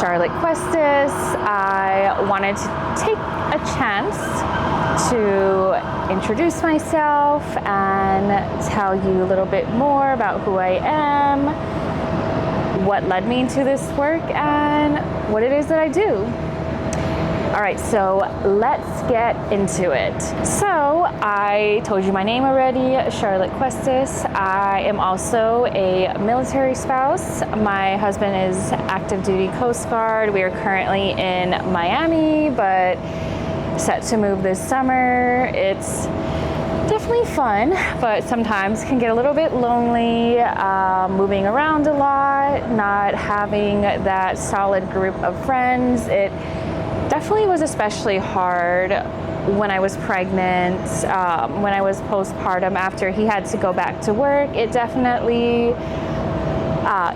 Charlotte Cuestas. I wanted to take a chance to introduce myself and tell you a little bit more about who I am, what led me to this work, and what it is that I do. All right, so let's get into it. So I told you my name already, Charlotte Cuestas. I am also a military spouse. My husband is active duty Coast Guard. We are currently in Miami, but set to move this summer. It's definitely fun, but sometimes can get a little bit lonely, moving around a lot, not having that solid group of friends. It definitely was especially hard when I was pregnant, when I was postpartum after he had to go back to work. It definitely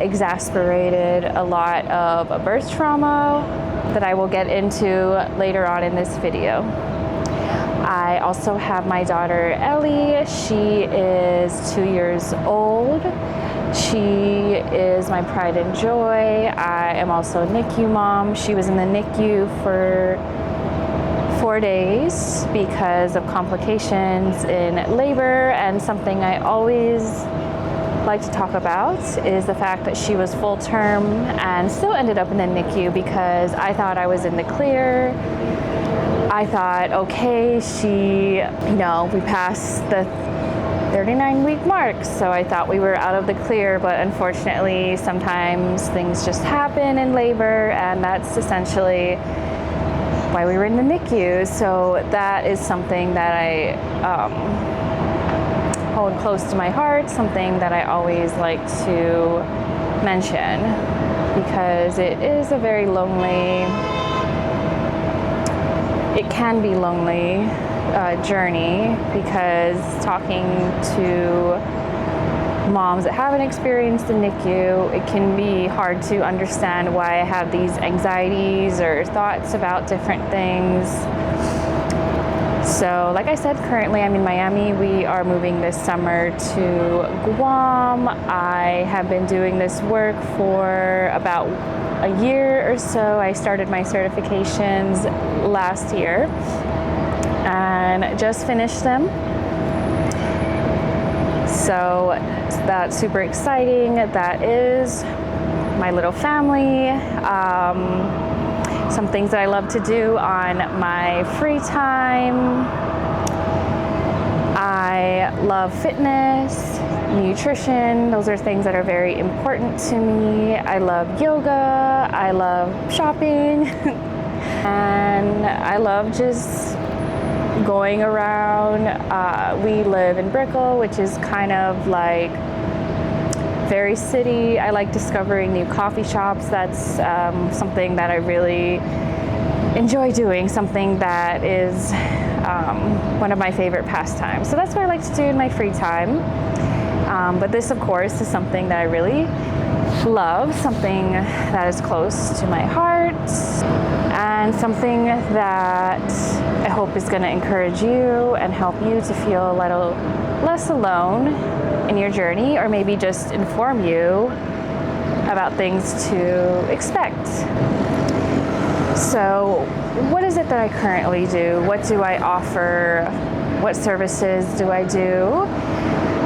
exasperated a lot of birth trauma that I will get into later on in this video. I also have my daughter Ellie. She is 2 years old. She is my pride and joy. I am also a NICU mom. She was in the NICU for 4 days because of complications in labor, and something I always like to talk about is the fact that she was full term and still ended up in the NICU because I thought I was in the clear. I thought, okay, we passed the 39-week mark, so I thought we were out of the clear, but unfortunately sometimes things just happen in labor, and that's essentially why we were in the NICU. So that is something that I hold close to my heart, something that I always like to mention, because it is a very lonely, it can be lonely journey, because talking to moms that haven't experienced the NICU, it can be hard to understand why I have these anxieties or thoughts about different things. So like I said, currently I'm in Miami. We are moving this summer to Guam. I have been doing this work for about a year or so. I started my certifications last year and just finished them. So that's super exciting. That is my little family. Some things that I love to do on my free time. I love fitness, nutrition. Those are things that are very important to me. I love yoga. I love shopping. And I love just going around. We live in Brickell, which is kind of like very city. I like discovering new coffee shops. That's something that I really enjoy doing, something that is one of my favorite pastimes. So that's what I like to do in my free time. But this, of course, is something that I really love, something that is close to my heart, and something that I hope is going to encourage you and help you to feel a little less alone in your journey, or maybe just inform you about things to expect. So what is it that I currently do? What do I offer? What services do I do?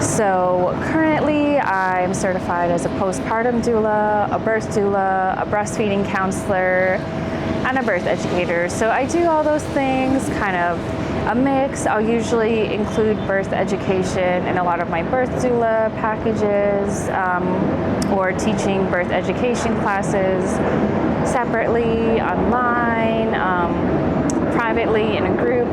So currently I'm certified as a postpartum doula, a birth doula, a breastfeeding counselor, and a birth educator. So I do all those things, kind of a mix. I'll usually include birth education in a lot of my birth doula packages, or teaching birth education classes separately, online, privately, in a group.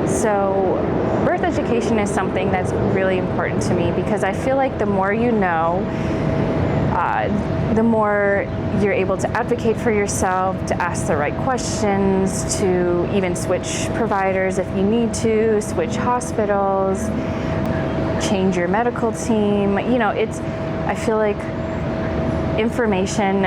So birth education is something that's really important to me, because I feel like the more you know, the more you're able to advocate for yourself, to ask the right questions, to even switch providers if you need to, switch hospitals, change your medical team. I feel like information,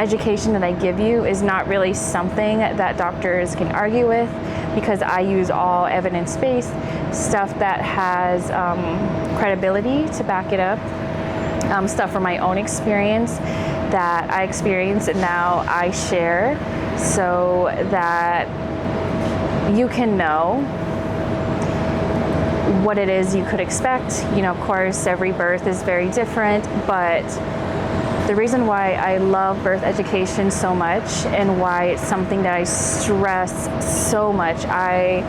education that I give you is not really something that doctors can argue with, because I use all evidence-based stuff that has credibility to back it up, stuff from my own experience that I experienced and now I share so that you can know what it is you could expect. You know, of course, every birth is very different, but the reason why I love birth education so much and why it's something that I stress so much, I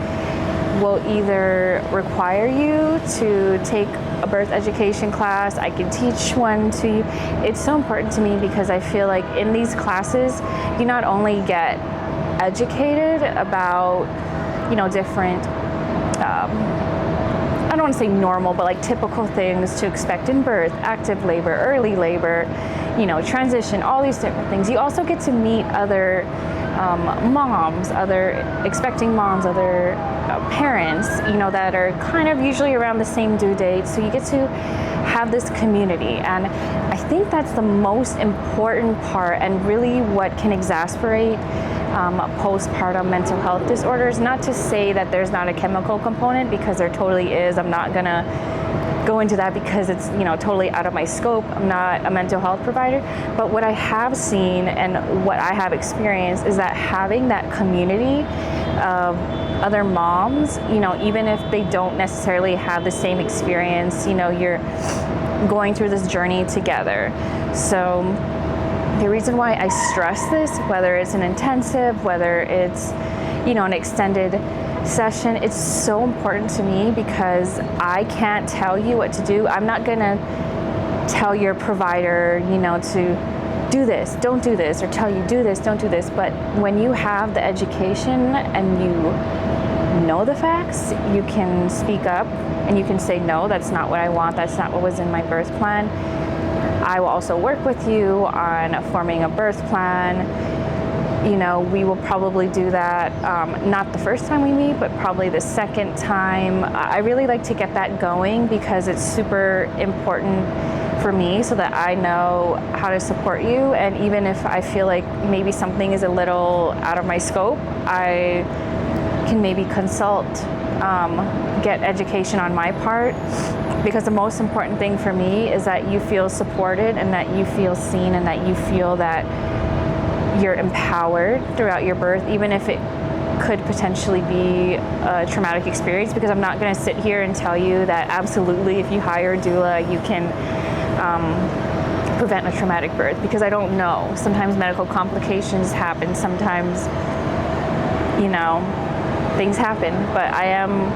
will either require you to take a birth education class, I can teach one to you. It's so important to me because I feel like in these classes, you not only get educated about, you know, different, I don't want to say normal, but like typical things to expect in birth, active labor, early labor, you know, transition, all these different things. You also get to meet other moms, other expecting moms, other parents, you know, that are kind of usually around the same due date. So you get to have this community. And I think that's the most important part and really what can exasperate postpartum mental health disorders. Not to say that there's not a chemical component, because there totally is. I'm not gonna go into that because it's, you know, totally out of my scope. I'm not a mental health provider, but what I have seen and what I have experienced is that having that community of other moms, you know, even if they don't necessarily have the same experience, you know, you're going through this journey together. So the reason why I stress this, whether it's an intensive, whether it's, you know, an extended session, it's so important to me because I can't tell you what to do. I'm not gonna tell your provider, you know, to do this, don't do this, or tell you do this, don't do this. But when you have the education and you know the facts, you can speak up and you can say, no, that's not what I want, that's not what was in my birth plan. I will also work with you on forming a birth plan. You know, we will probably do that, not the first time we meet, but probably the second time. I really like to get that going because it's super important for me so that I know how to support you. And even if I feel like maybe something is a little out of my scope, I can maybe consult, get education on my part. Because the most important thing for me is that you feel supported and that you feel seen and that you feel that you're empowered throughout your birth, even if it could potentially be a traumatic experience. Because I'm not going to sit here and tell you that absolutely if you hire a doula you can prevent a traumatic birth, because I don't know. Sometimes medical complications happen, sometimes, you know, things happen, but I am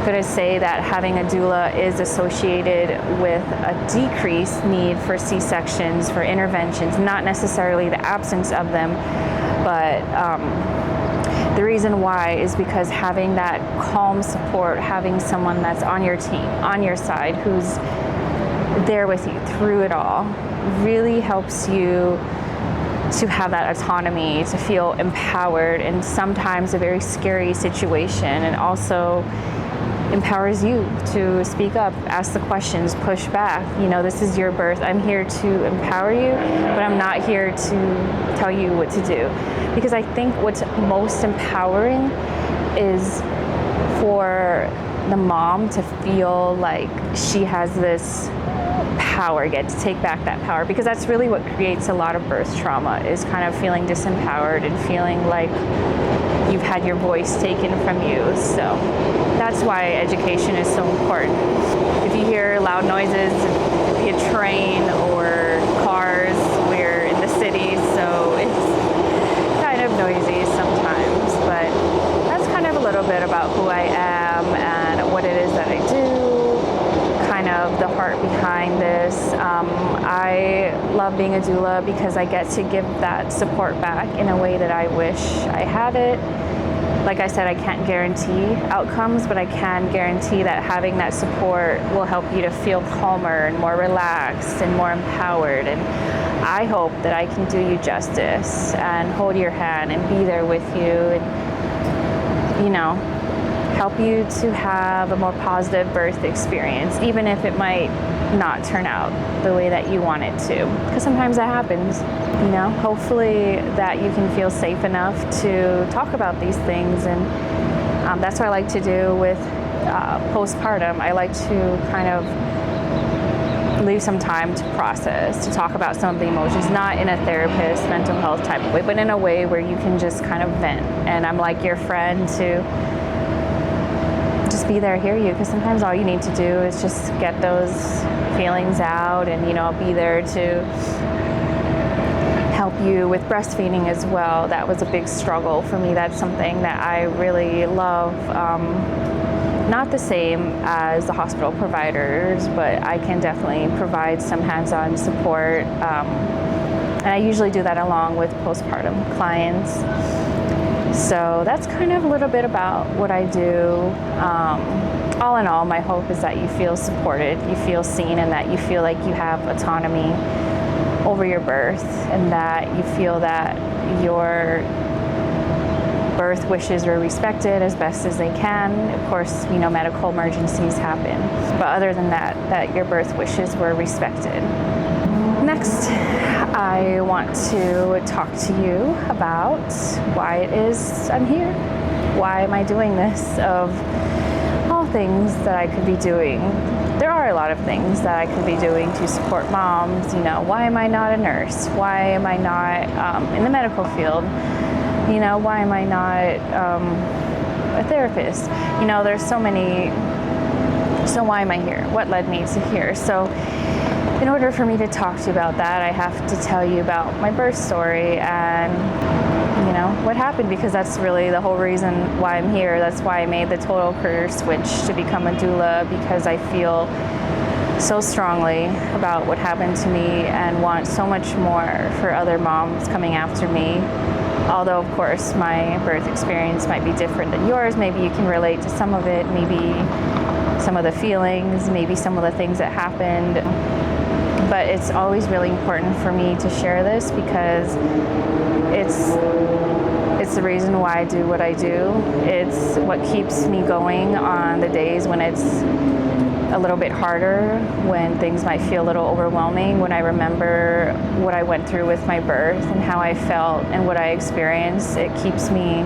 going to say that having a doula is associated with a decreased need for C-sections, for interventions, not necessarily the absence of them, but the reason why is because having that calm support, having someone that's on your team, on your side, who's there with you through it all, really helps you to have that autonomy, to feel empowered in sometimes a very scary situation, and also empowers you to speak up, ask the questions, push back. You know, this is your birth. I'm here to empower you, but I'm not here to tell you what to do. Because I think what's most empowering is for the mom to feel like she has this power again, to take back that power, because that's really what creates a lot of birth trauma, is kind of feeling disempowered and feeling like you've had your voice taken from you. So that's why education is so important. If you hear loud noises, it could be a train or cars, we're in the city, so it's kind of noisy sometimes, but that's kind of a little bit about who I am and what it is that I do, kind of the heart behind this. I love being a doula because I get to give that support back in a way that I wish I had it. Like I said, I can't guarantee outcomes, but I can guarantee that having that support will help you to feel calmer and more relaxed and more empowered. And I hope that I can do you justice and hold your hand and be there with you and, you know, help you to have a more positive birth experience, even if it might not turn out the way that you want it to, because sometimes that happens. You know, hopefully that you can feel safe enough to talk about these things, and that's what I like to do with postpartum. I like to kind of, leave some time to process, to talk about some of the emotions, not in a therapist, mental health type of way, but in a way where you can just kind of vent. And I'm like your friend to just be there, hear you, because sometimes all you need to do is just get those feelings out, and I'll be there to help you with breastfeeding as well. That was a big struggle for me. That's something that I really love. Not the same as the hospital providers, but I can definitely provide some hands-on support. And I usually do that along with postpartum clients. So that's kind of a little bit about what I do. All in all, my hope is that you feel supported, you feel seen, and that you feel like you have autonomy over your birth, and that you feel that your birth wishes were respected as best as they can. Of course, medical emergencies happen, but other than that, that your birth wishes were respected. Next, I want to talk to you about why it is I'm here. Why am I doing this? Of all things that I could be doing, there are a lot of things that I could be doing to support moms. Why am I not a nurse? Why am I not in the medical field? Why am I not a therapist? There's so many. So why am I here? What led me to here? So in order for me to talk to you about that, I have to tell you about my birth story and what happened, because that's really the whole reason why I'm here. That's why I made the total career switch to become a doula, because I feel so strongly about what happened to me and want so much more for other moms coming after me. Although, of course, my birth experience might be different than yours. Maybe you can relate to some of it, maybe some of the feelings, maybe some of the things that happened. But it's always really important for me to share this, because it's the reason why I do what I do. It's what keeps me going on the days when it's a little bit harder, when things might feel a little overwhelming, when I remember what I went through with my birth and how I felt and what I experienced. It keeps me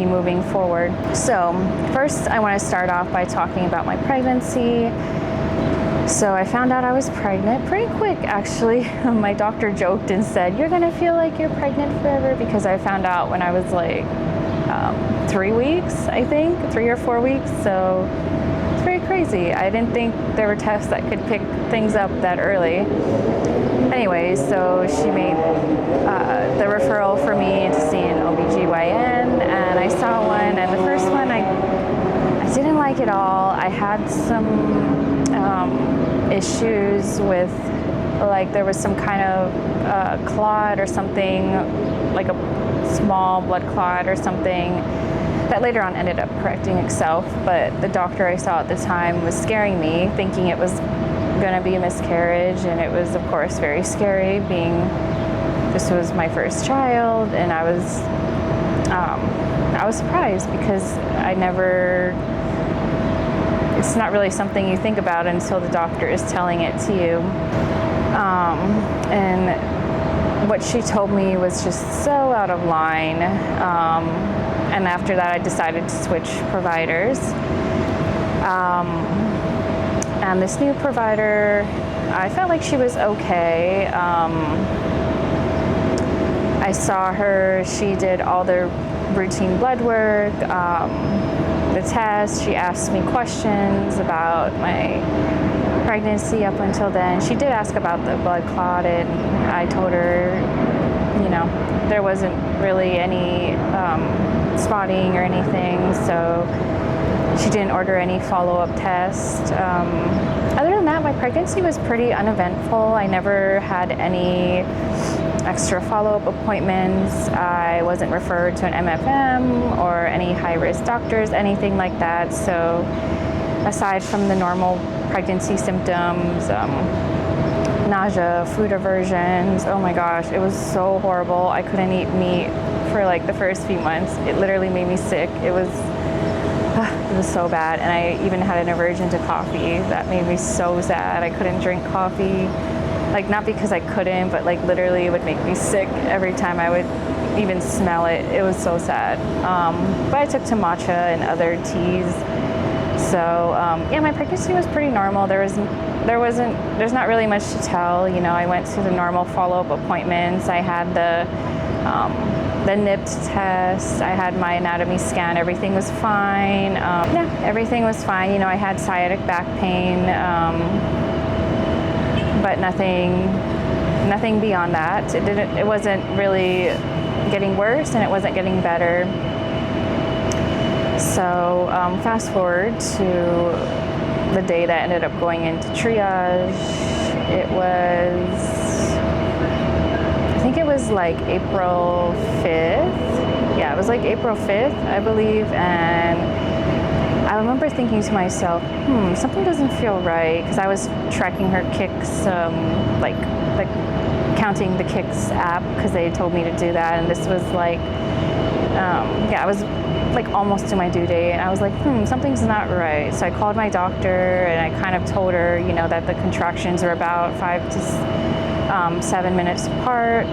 moving forward. So first, I want to start off by talking about my pregnancy. So I found out I was pregnant pretty quick, actually. My doctor joked and said, "You're gonna feel like you're pregnant forever," because I found out when I was like 3 weeks, I think, 3 or 4 weeks. So it's very crazy. I didn't think there were tests that could pick things up that early. Anyways, so she made the referral for me to see an OBGYN, and I saw one, and the first one I didn't like at all. I had some issues with, like, there was some kind of clot or something, like a small blood clot or something, that later on ended up correcting itself. But the doctor I saw at the time was scaring me, thinking it was going to be a miscarriage, and it was, of course, very scary, being this was my first child. And I was surprised, because it's not really something you think about until the doctor is telling it to you. And what she told me was just so out of line. And after that, I decided to switch providers. And this new provider, I felt like she was okay. I saw her, she did all the routine blood work, the test. She asked me questions about my pregnancy up until then. She did ask about the blood clot, and I told her, there wasn't really any spotting or anything, so she didn't order any follow-up tests. Other than that, my pregnancy was pretty uneventful. I never had any extra follow-up appointments. I wasn't referred to an MFM or any high-risk doctors, anything like that. So aside from the normal pregnancy symptoms, nausea, food aversions, oh my gosh, it was so horrible. I couldn't eat meat for like the first few months. It literally made me sick. It was so bad. And I even had an aversion to coffee. That made me so sad. I couldn't drink coffee. Like, not because I couldn't, but like literally it would make me sick every time I would even smell it. It was so sad. But I took to matcha and other teas So yeah, my pregnancy was pretty normal. There's not really much to tell. You know, I went to the normal follow-up appointments. I had the NIPT test. I had my anatomy scan. Everything was fine. Yeah, everything was fine. You know, I had sciatic back pain, but nothing beyond that. It wasn't really getting worse, and it wasn't getting better. So fast forward to the day that ended up going into triage. I think it was like April 5th. Yeah, it was like April 5th, I believe. And I remember thinking to myself, something doesn't feel right, because I was tracking her kicks, like counting the kicks app, because they told me to do that. And this was like, yeah, I was like almost to my due date, and I was like, something's not right. So I called my doctor, and I kind of told her, you know, that the contractions are about 5 to 7 minutes apart,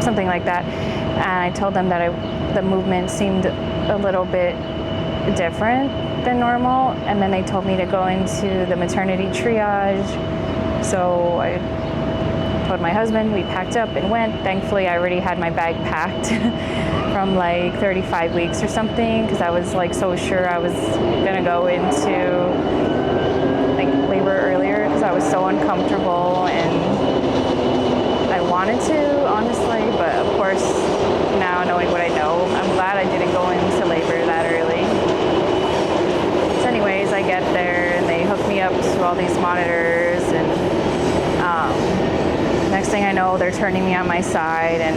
something like that. And I told them that the movement seemed a little bit different than normal, and then they told me to go into the maternity triage. So I told my husband, we packed up and went. Thankfully, I already had my bag packed from like 35 weeks or something, because I was like so sure I was gonna go into like labor earlier, because I was so uncomfortable and I wanted to, honestly, but of course now knowing what I know, I'm glad I didn't go into labor that early. So anyways, I get there and they hook me up to all these monitors, and next thing I know, they're turning me on my side and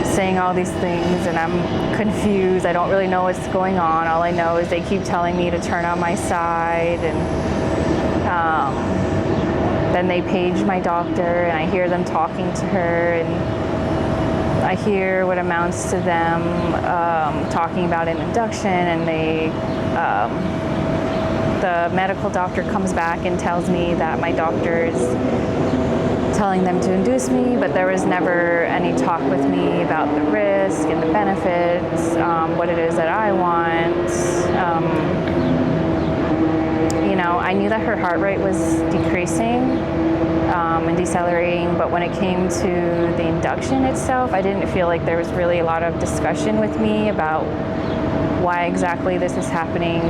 saying all these things, and I'm confused. I don't really know what's going on. All I know is they keep telling me to turn on my side, and then they page my doctor, and I hear them talking to her, and I hear what amounts to them talking about an induction, and the medical doctor comes back and tells me that my doctor is telling them to induce me, but there was never any talk with me about the risk and the benefits, what it is that I want. You know, I knew that her heart rate was decreasing and decelerating, but when it came to the induction itself, I didn't feel like there was really a lot of discussion with me about why exactly this is happening.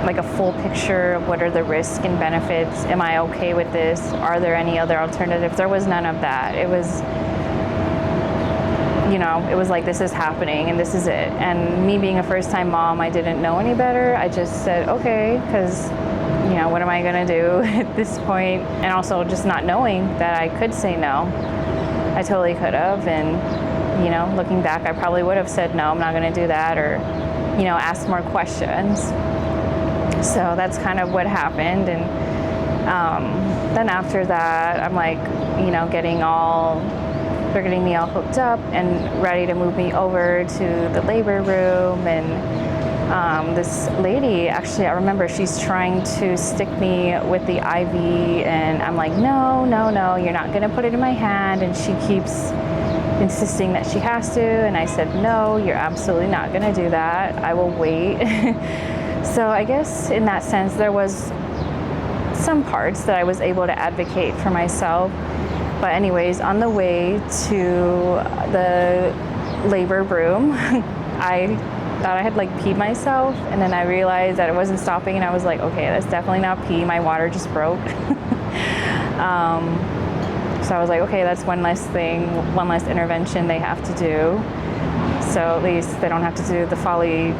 Like a full picture of what are the risks and benefits. Am I okay with this? Are there any other alternatives? There was none of that. It was, you know, it was like, this is happening and this is it. And me being a first-time mom, I didn't know any better. I just said, okay, because, you know, what am I gonna do at this point? And also just not knowing that I could say no. I totally could have. And, you know, looking back, I probably would have said, no, I'm not gonna do that, or, you know, ask more questions. So that's kind of what happened. And then after that, I'm like, you know, they're getting me all hooked up and ready to move me over to the labor room. And this lady, actually, I remember she's trying to stick me with the IV, and I'm like, no, you're not gonna put it in my hand. And she keeps insisting that she has to. And I said, no, you're absolutely not gonna do that. I will wait. So I guess in that sense, there was some parts that I was able to advocate for myself. But anyways, on the way to the labor room, I thought I had like peed myself, and then I realized that it wasn't stopping, and I was like, okay, that's definitely not pee. My water just broke. So I was like, okay, that's one less thing, one less intervention they have to do. So at least they don't have to do the Foley,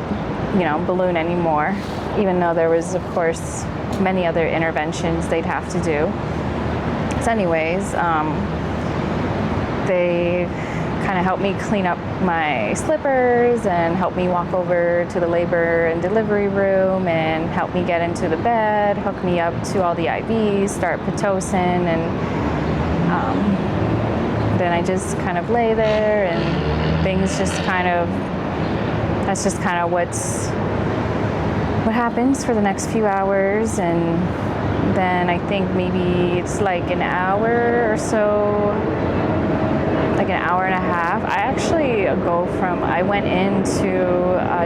you know, balloon anymore, even though there was, of course, many other interventions they'd have to do. So anyways, they kind of helped me clean up my slippers and helped me walk over to the labor and delivery room and help me get into the bed, hook me up to all the IVs, start Pitocin, and then I just kind of lay there, and things just kind of, that's just kind of what happens for the next few hours. And then I think maybe it's like an hour or so, like an hour and a half. I actually I went into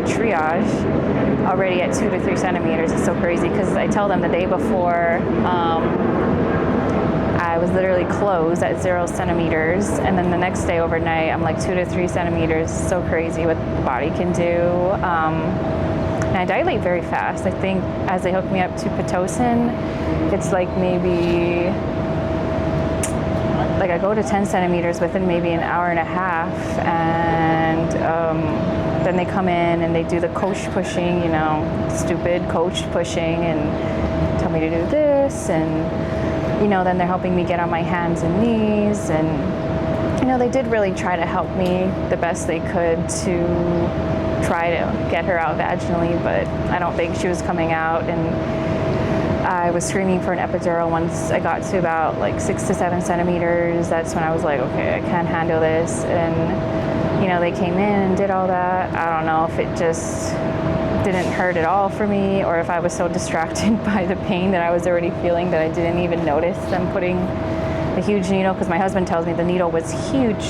triage already at 2 to 3 centimeters. It's so crazy because I tell them the day before, I was literally closed at 0 centimeters, and then the next day overnight, I'm like 2 to 3 centimeters. So crazy what the body can do. And I dilate very fast. I think as they hook me up to Pitocin, it's like maybe, like I go to 10 centimeters within maybe an hour and a half, and then they come in and they do the coach pushing, you know, stupid coach pushing, and tell me to do this, and, you know, then they're helping me get on my hands and knees, and, you know, they did really try to help me the best they could to try to get her out vaginally, but I don't think she was coming out, and I was screaming for an epidural once I got to about like 6 to 7 centimeters. That's when I was like, okay, I can't handle this. And, you know, they came in and did all that. I don't know if it just didn't hurt at all for me, or if I was so distracted by the pain that I was already feeling that I didn't even notice them putting the huge needle, because my husband tells me the needle was huge.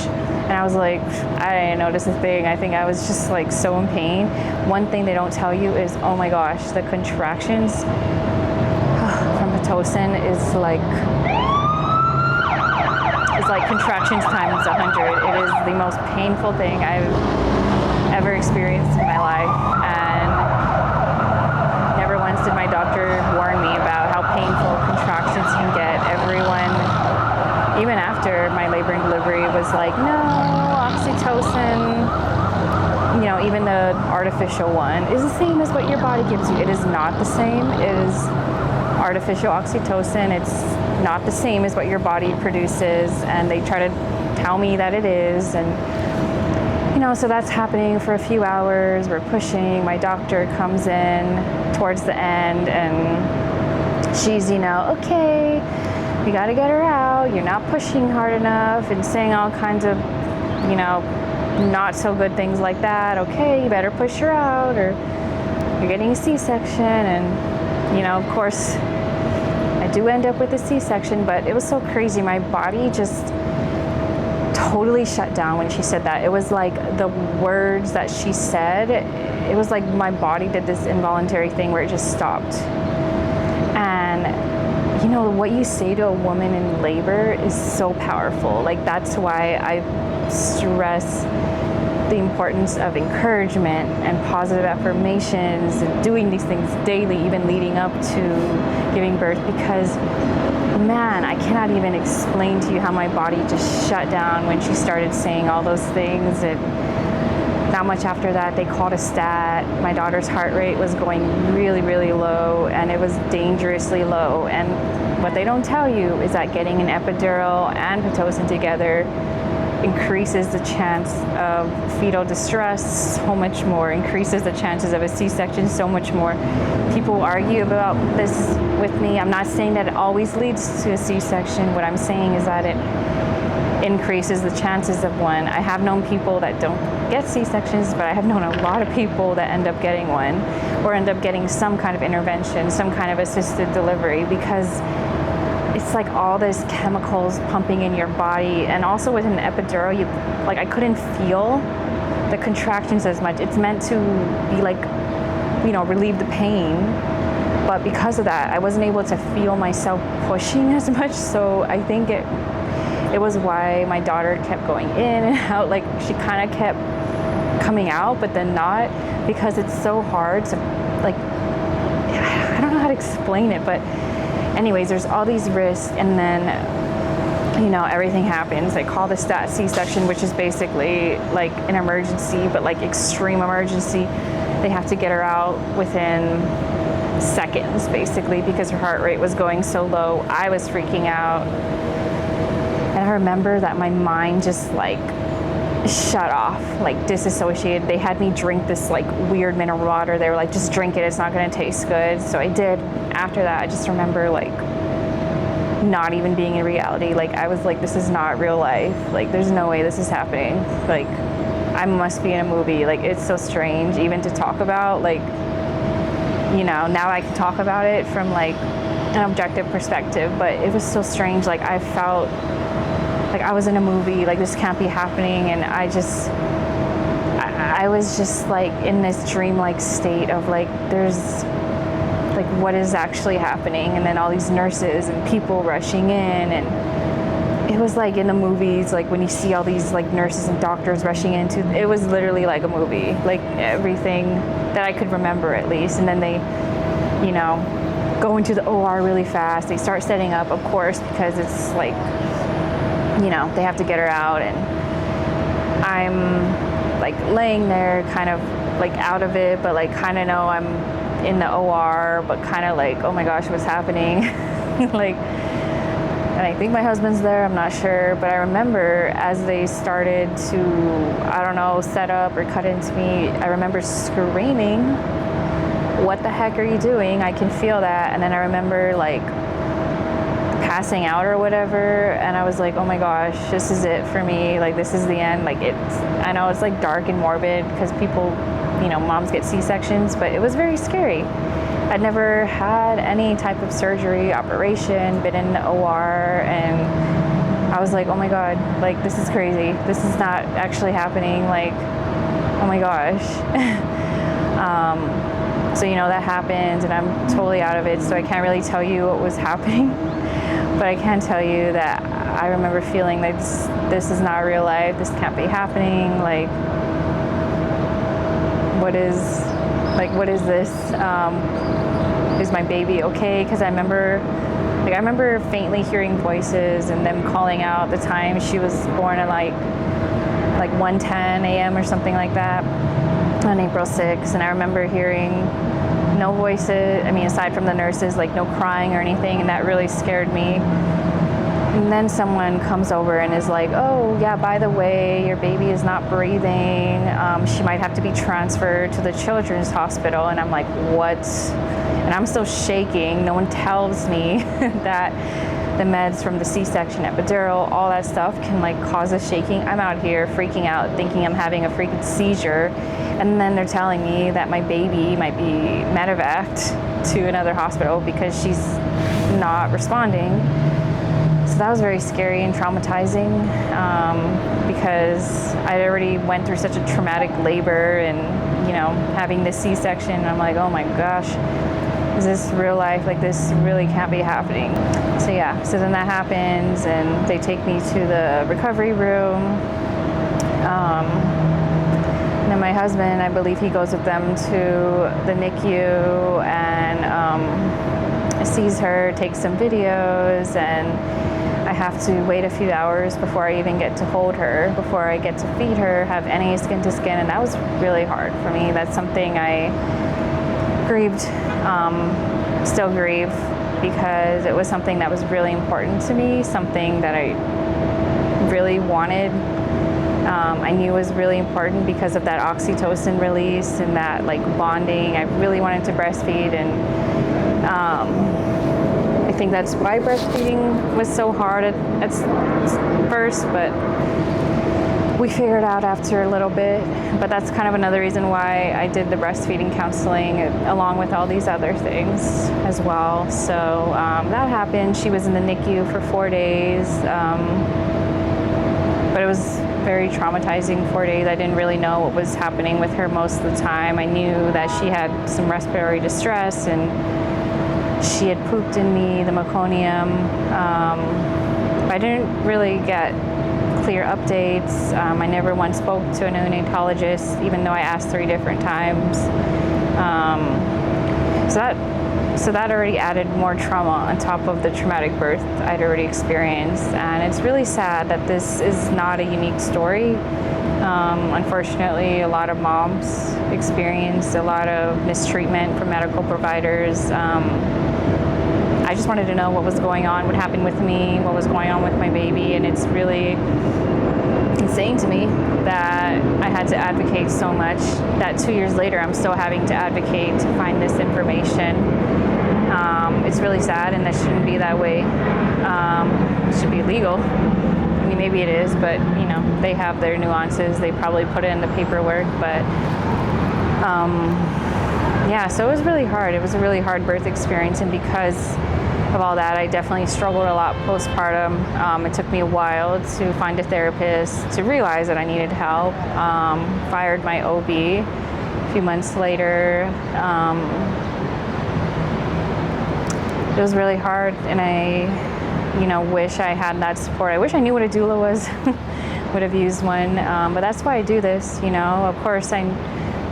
And I was like, I didn't notice a thing. I think I was just like so in pain. One thing they don't tell you is, oh my gosh, the contractions from Pitocin is like contractions times 100. It is the most painful thing I've ever experienced in my life. And never once did my doctor warn me about how painful contractions can get. Everyone, even after my labor and delivery, was like, no, oxytocin, you know, even the artificial one is the same as what your body gives you. It is not the same. It is artificial oxytocin. It's not the same as what your body produces, and they try to tell me that it is. And, you know, so that's happening for a few hours. We're pushing. My doctor comes in towards the end, and she's, you know, okay, you got to get her out. You're not pushing hard enough, and saying all kinds of, you know, not so good things like that. Okay, you better push her out, or you're getting a C-section. And, you know, of course, I do end up with a C-section, but it was so crazy. My body just totally shut down when she said that. It was like the words that she said, it was like my body did this involuntary thing where it just stopped. And, you know, what you say to a woman in labor is so powerful. Like, that's why I stress the importance of encouragement and positive affirmations and doing these things daily, even leading up to giving birth, because, man, I cannot even explain to you how my body just shut down when she started saying all those things. And not much after that, they called a stat. My daughter's heart rate was going really, really low, and it was dangerously low. And what they don't tell you is that getting an epidural and Pitocin together increases the chance of fetal distress so much more, increases the chances of a C-section so much more. People argue about this with me. I'm not saying that it always leads to a C-section. What I'm saying is that it increases the chances of one. I have known people that don't get C-sections, but I have known a lot of people that end up getting one, or end up getting some kind of intervention, some kind of assisted delivery, because it's like all these chemicals pumping in your body. And also with an epidural, I couldn't feel the contractions as much. It's meant to be like, you know, relieve the pain. But because of that, I wasn't able to feel myself pushing as much. So I think it was why my daughter kept going in and out. Like, she kind of kept coming out, but then not, because it's so hard to, like, I don't know how to explain it, but anyways, there's all these risks, and then, you know, everything happens. They call the stat C-section, which is basically like an emergency, but like extreme emergency. They have to get her out within seconds, basically, because her heart rate was going so low. I was freaking out. And I remember that my mind just like shut off, like disassociated. They had me drink this like weird mineral water. They were like, just drink it, it's not gonna taste good. So I did. After that, I just remember like not even being in reality. Like, I was like, this is not real life. Like, there's no way this is happening. Like, I must be in a movie. Like, it's so strange even to talk about. Like, you know, now I can talk about it from like an objective perspective, but it was so strange. Like, I felt like I was in a movie, like this can't be happening. And I was just like in this dreamlike state of like, there's like, what is actually happening? And then all these nurses and people rushing in, and it was like in the movies, like when you see all these like nurses and doctors rushing into, it was literally like a movie, like everything that I could remember at least. And then they, you know, go into the OR really fast. They start setting up, of course, because it's like, you know, they have to get her out. And I'm like laying there kind of like out of it, but like kind of know I'm in the OR, but kind of like, oh my gosh, what's happening? Like, and I think my husband's there, I'm not sure, but I remember as they started to, I don't know, set up or cut into me, I remember screaming, what the heck are you doing? I can feel that. And then I remember like passing out or whatever, and I was like, oh my gosh, this is it for me, like this is the end. Like I know it's like dark and morbid because people, you know, moms get C-sections, but it was very scary. I'd never had any type of surgery, operation, been in the OR, and I was like, oh my God, like this is crazy. This is not actually happening. Like, oh my gosh. So, you know, that happened and I'm totally out of it. So I can't really tell you what was happening, but I can tell you that I remember feeling like this is not real life. This can't be happening. Like, what is this? Is my baby okay? Because I remember faintly hearing voices and them calling out the time she was born at like 1:10 a.m. or something like that on April 6th. And I remember hearing no voices, I mean, aside from the nurses, like no crying or anything, and that really scared me. And then someone comes over and is like, oh yeah, by the way, your baby is not breathing. She might have to be transferred to the children's hospital. And I'm like, what? And I'm still shaking. No one tells me that the meds from the C-section, epidural, all that stuff can like cause a shaking. I'm out here freaking out, thinking I'm having a freaking seizure. And then they're telling me that my baby might be medevaced to another hospital because she's not responding. So that was very scary and traumatizing because I already went through such a traumatic labor and, you know, having this C-section, I'm like, oh my gosh, is this real life? Like this really can't be happening. So yeah, so then that happens and they take me to the recovery room. And then my husband, I believe he goes with them to the NICU and sees her, takes some videos, and I have to wait a few hours before I even get to hold her, before I get to feed her, have any skin to skin, and that was really hard for me. That's something I grieved, still grieve, because it was something that was really important to me, something that I really wanted. I knew was really important because of that oxytocin release and that like bonding. I really wanted to breastfeed, and I think that's why breastfeeding was so hard at first, but we figured out after a little bit. But that's kind of another reason why I did the breastfeeding counseling along with all these other things as well. So that happened. She was in the NICU for 4 days, but it was very traumatizing 4 days. I didn't really know what was happening with her most of the time. I knew that she had some respiratory distress and she had pooped in me, the meconium. I didn't really get clear updates. I never once spoke to a neonatologist, even though I asked 3 different times. So that already added more trauma on top of the traumatic birth I'd already experienced. And it's really sad that this is not a unique story. Unfortunately, a lot of moms experience a lot of mistreatment from medical providers. I just wanted to know what was going on, what happened with me, what was going on with my baby, and it's really insane to me that I had to advocate so much, that 2 years later I'm still having to advocate to find this information. It's really sad, and that shouldn't be that way. It should be legal. I mean, maybe it is, but you know, they have their nuances. They probably put it in the paperwork, but yeah, so it was really hard. It was a really hard birth experience, and because of all that, I definitely struggled a lot postpartum. It took me a while to find a therapist, to realize that I needed help. Fired my OB a few months later. It was really hard, and I wish I had that support. I wish I knew what a doula was, would have used one, but that's why I do this, Of course, I'm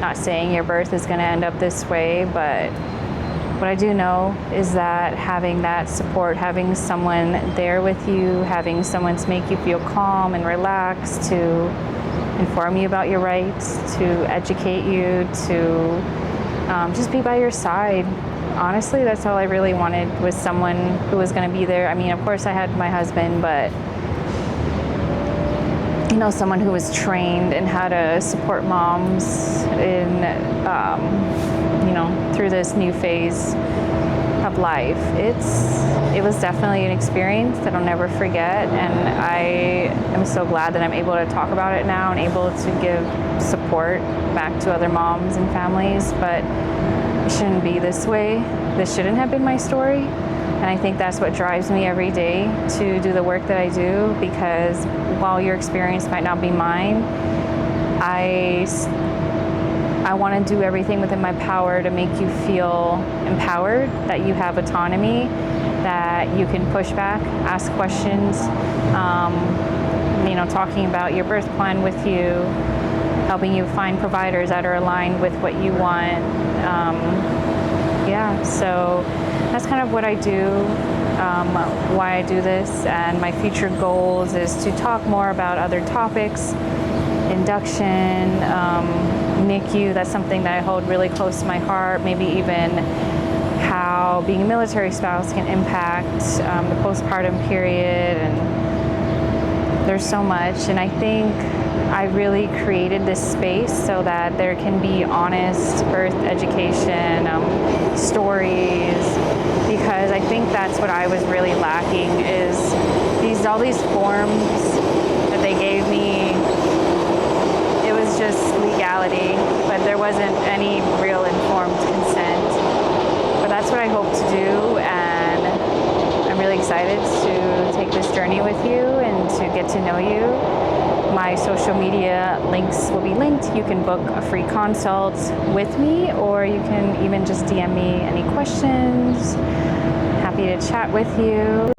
not saying your birth is going to end up this way, but what I do know is that having that support, having someone there with you, having someone to make you feel calm and relaxed, to inform you about your rights, to educate you, to just be by your side. Honestly, that's all I really wanted, was someone who was going to be there. I mean, of course I had my husband, but someone who was trained in how to support moms in, through this new phase of life. It was definitely an experience that I'll never forget, and I am so glad that I'm able to talk about it now and able to give support back to other moms and families. But it shouldn't be this way. This shouldn't have been my story. And I think that's what drives me every day to do the work that I do, because while your experience might not be mine, I want to do everything within my power to make you feel empowered, that you have autonomy, that you can push back, ask questions, talking about your birth plan with you, helping you find providers that are aligned with what you want. So that's kind of what I do, why I do this, and my future goals is to talk more about other topics, induction, NICU, that's something that I hold really close to my heart, maybe even how being a military spouse can impact the postpartum period, and there's so much. And I think I really created this space so that there can be honest birth education, stories, because I think that's what I was really lacking, is all these forms that they gave me. It was just legality, but there wasn't any real informed consent. But that's what I hope to do, and I'm really excited to take this journey with you and to get to know you. My social media links will be linked. You can book a free consult with me, or you can even just DM me any questions. Happy to chat with you.